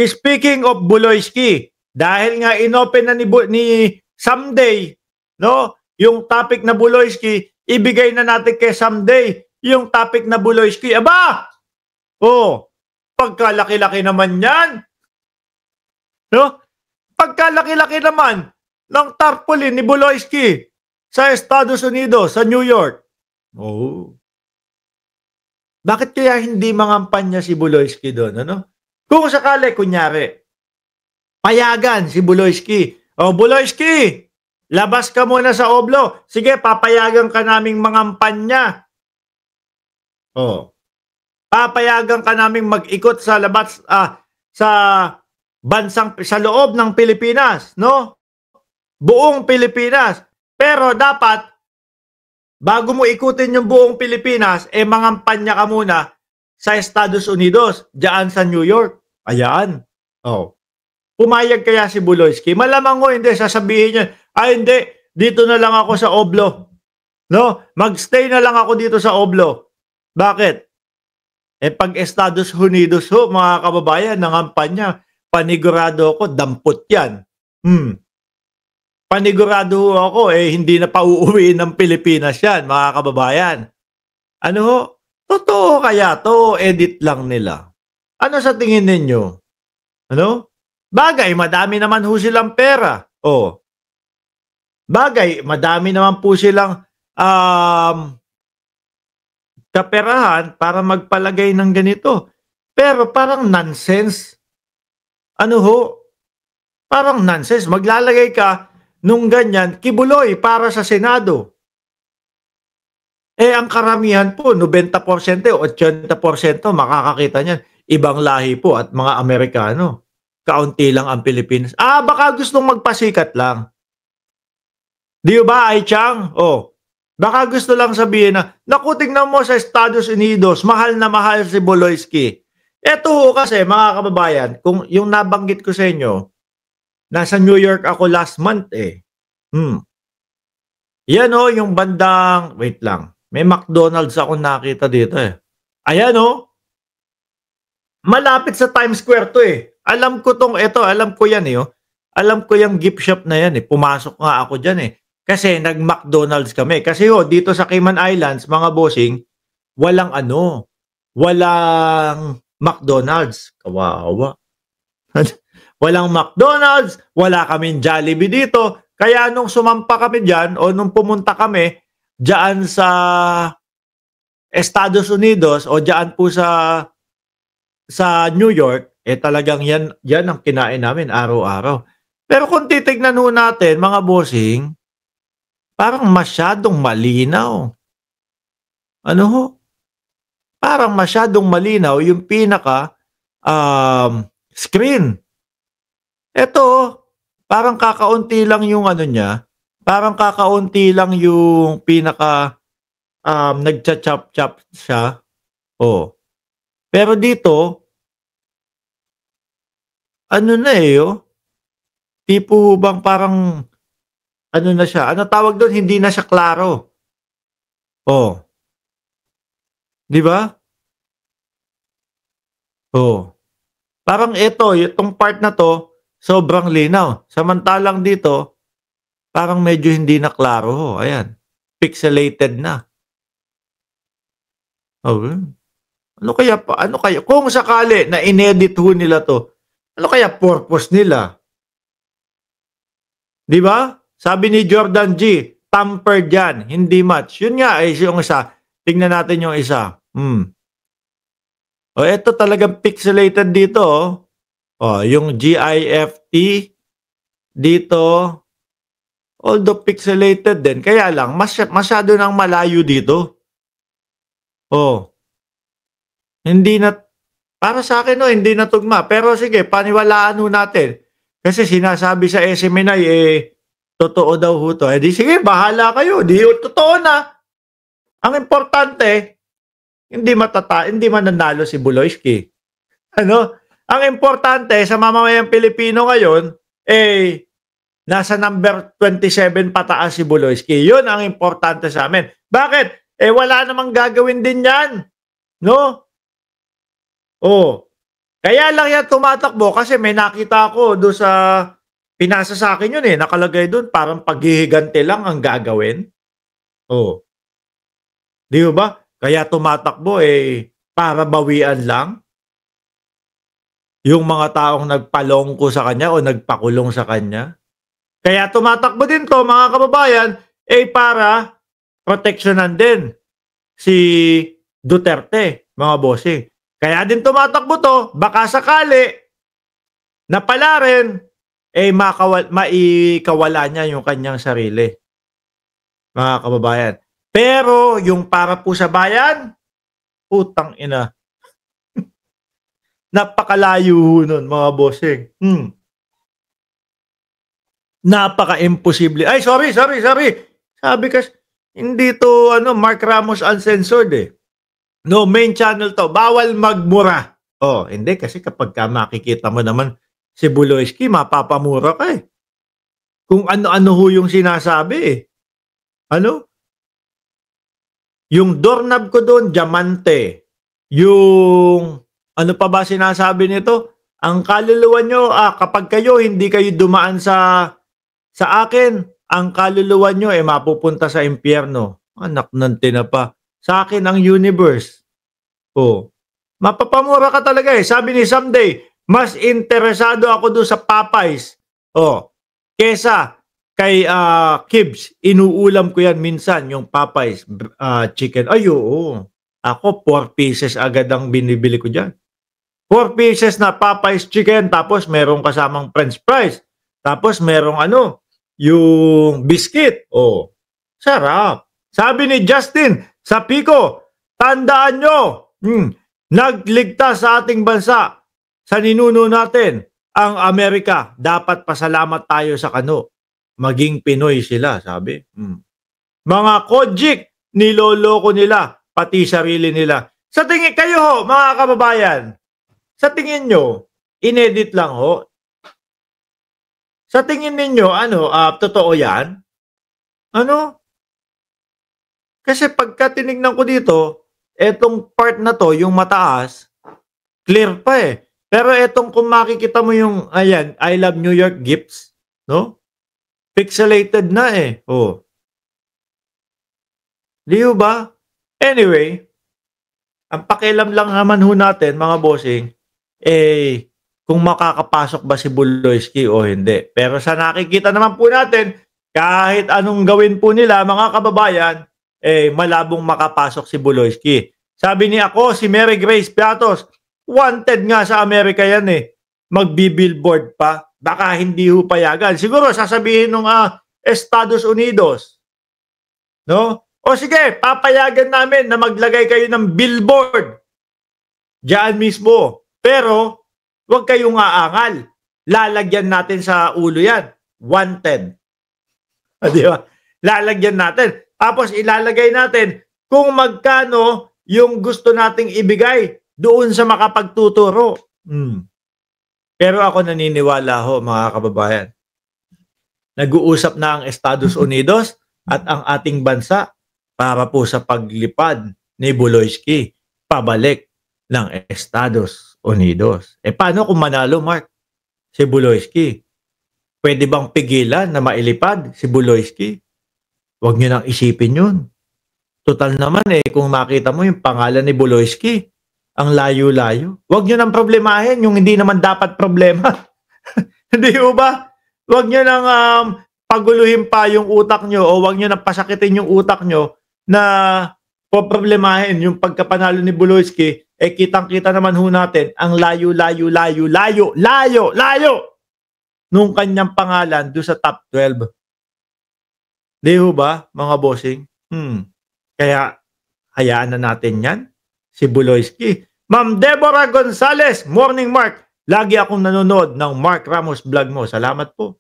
speaking of Buloyski, dahil nga inopen na ni Someday, no? Yung topic na Buloyski, ibigay na natin kay Someday yung topic na Buloyski. Aba! Oh, pagkalaki-laki naman yan. No? Pagkalaki-laki naman ng tarpaulin ni Buloyski sa Estados Unidos, sa New York. Oh. Bakit kaya hindi mangampanya si Buloyski doon, ano? Kung sakali, kunyari, payagan si Buloyski. O, Buloyski, labas ka muna sa Oblo. Sige, papayagan ka naming mangampanya. O, papayagan ka naming mag-ikot sa labas, sa sa loob ng Pilipinas, no? Buong Pilipinas. Pero dapat, bago mo ikutin yung buong Pilipinas, mangampanya ka muna sa Estados Unidos, diyan sa New York. Ayan. Oh. Pumayag kaya si Buloyski? Malamang ko hindi, sasabihin niya, hindi, dito na lang ako sa Oblo. No? Magstay na lang ako dito sa Oblo. Bakit? Pag Estados Unidos ho, mga kababayan, nangampanya, panigurado ako, dampot yan. Panigurado ho ako, hindi na pauuwiin ng Pilipinas yan, mga kababayan. Ano ho? Totoo kaya to, edit lang nila. Ano sa tingin ninyo? Ano? Bagay, madami naman ho silang pera. Oh. Bagay, madami naman po silang kaperahan para magpalagay ng ganito. Pero parang nonsense. Ano ho? Parang nonsense. Maglalagay ka nung ganyan, kibuloy para sa Senado. Ang karamihan po, 90% o 80% makakakita niyan. Ibang lahi po at mga Amerikano. Kaunti lang ang Pilipinas. Baka gustong magpasikat lang. Di ba, Ai Chang? Baka gusto lang sabihin na, naku, tingnan mo sa Estados Unidos, mahal na mahal si Buloyski. Eto kasi, mga kababayan, kung yung nabanggit ko sa inyo, nasa New York ako last month Yan yung bandang, wait lang, may McDonald's ako nakita dito Ayan malapit sa Times Square to Alam ko alam ko yan Alam ko yung gift shop na yan Pumasok nga ako dyan Kasi nag-McDonald's kami. Kasi dito sa Cayman Islands, mga bossing, walang McDonald's. Kawawa. Walang McDonald's, wala kaming Jollibee dito. Kaya nung sumampa kami dyan, o nung pumunta kami dyan sa Estados Unidos, o dyan po sa New York, talagang yan ang kinain namin araw-araw. Pero kung titignan natin, mga bossing, parang masyadong malinaw. Ano ho? Parang masyadong malinaw yung pinaka screen. Ito, parang kakaunti lang yung niya. Parang kakaunti lang yung pinaka nagcha-chop-chop siya. Pero dito, tipo bang parang na siya? Ano tawag doon? Hindi na siya klaro. Di ba? Parang itong part na to, sobrang linaw. Samantalang dito, parang medyo hindi na klaro. Ayan. Pixelated na. Ano kaya? Kung sakali na inedit nila to, ano kaya purpose nila? Di ba? Sabi ni Jordan G, tampered yan, hindi match. Yun nga yung isa. Tingnan natin yung isa. Ito talagang pixelated dito. Yung GIFT dito, although pixelated din, kaya lang, masyado nang malayo dito. Hindi na, para sa akin, hindi na tugma. Pero sige, paniwalaan natin. Kasi sinasabi sa SMNI, totoo daw ho to. Di sige, bahala kayo. Di totoo na. Ang importante, hindi mananalo si Buloyski. Ang importante sa mamamayang Pilipino ngayon, nasa number 27 pataas si Buloyski. Yun ang importante sa amin. Bakit? Wala namang gagawin din yan. No? Kaya lang yan tumatakbo kasi may nakita ako do'n sa pinasa sa'kin yun, eh, nakalagay do'n parang paghihiganti lang ang gagawin. Oh, 'di ba? Kaya tumatakbo, eh, para bawian lang yung mga taong nagpalongko sa kanya o nagpakulong sa kanya. Kaya tumatakbo din 'to mga kababayan, eh, para proteksyonan din si Duterte, mga bossing. Kaya din tumatakbo 'to, baka sakali na pala rin, eh, maikawala niya yung kanyang sarili, mga kababayan. Pero yung para po sa bayan, putang ina, napakalayo ho nun mga bossing. Napaka-imposible. Ay, sorry. Sabi kasi, hindi to ano, Mark Ramos Uncensored, eh. No, main channel to. Bawal magmura. Oh, hindi kasi kapagka makikita mo naman si Buloyski, mapapamura ka, eh. Kung ano-ano ho yung sinasabi, eh. Ano? Yung doorknob ko doon, diamante. Yung ano pa ba sinasabi nito? Ang kaluluwa nyo, kapag kayo hindi kayo dumaan sa akin, ang kaluluwa nyo ay mapupunta sa impyerno. Anak ng tinapa. Sa akin ang universe. Oh. Mapapamura ka talaga, eh. Sabi ni Someday, mas interesado ako doon sa Popeyes. Oh. Kesa kay Kibs, inuulam ko yan minsan, yung Popeyes chicken. Ay, oo. Ako, 4 pieces agad ang binibili ko dyan. 4 pieces na Popeyes chicken, tapos merong kasamang french fries. Tapos merong yung biscuit. Oh, sarap. Sabi ni Justin sa Pico, tandaan nyo, nagligtas sa ating bansa, sa ninuno natin, ang Amerika. Dapat pasalamat tayo sa kano. Maging Pinoy sila, sabi. Mga kojik, niloloko nila, pati sarili nila. Sa tingin kayo ho, mga kababayan, sa tingin nyo, inedit lang ho? Sa tingin ninyo, totoo yan? Ano? Kasi pagka tinignan ko dito, etong part na to, yung mataas, clear pa, eh. Pero etong kung makikita mo yung, ayan, I love New York gifts, no? Pixelated na, eh. Oh. Di ba? Anyway, ang pakialam lang naman ho natin, mga bossing, eh, kung makakapasok ba si Buloyski o hindi. Pero sa nakikita naman po natin, kahit anong gawin po nila, mga kababayan, eh, malabong makapasok si Buloyski. Sabi ni ako, si Mary Grace Piatos, wanted nga sa Amerika yan, eh. Magbi-billboard pa. Baka hindi ho payagan. Siguro sasabihin ng Estados Unidos. No? O sige, papayagan namin na maglagay kayo ng billboard diyan mismo. Pero, huwag kayong aangal. Lalagyan natin sa ulo yan. Wanted. Di ba? Lalagyan natin. Tapos ilalagay natin kung magkano yung gusto nating ibigay doon sa makapagtuturo. Pero ako naniniwala ho, mga kababayan. Nag-uusap na ang Estados Unidos at ang ating bansa para po sa paglipad ni Buloyski pabalik ng Estados Unidos. Eh paano kung manalo, Mark, si Buloyski? Pwede bang pigilan na mailipad si Buloyski? Huwag nyo nang isipin yun. Total naman, kung makita mo yung pangalan ni Buloyski, ang layo-layo. Huwag nyo nang problemahin yung hindi naman dapat problema. Hindi ba? Huwag nyo nang paguluhin pa yung utak nyo o huwag nyo nang pasakitin yung utak nyo na poproblemahin yung pagkapanalo ni Buloyski. Eh kitang-kita naman ho natin ang layo nung kanyang pangalan doon sa top 12. Di ho ba, mga bossing? Kaya hayaan na natin yan, si Buloyski. Ma'am Deborah Gonzales, morning Mark. Lagi akong nanonood ng Mark Ramos vlog mo. Salamat po.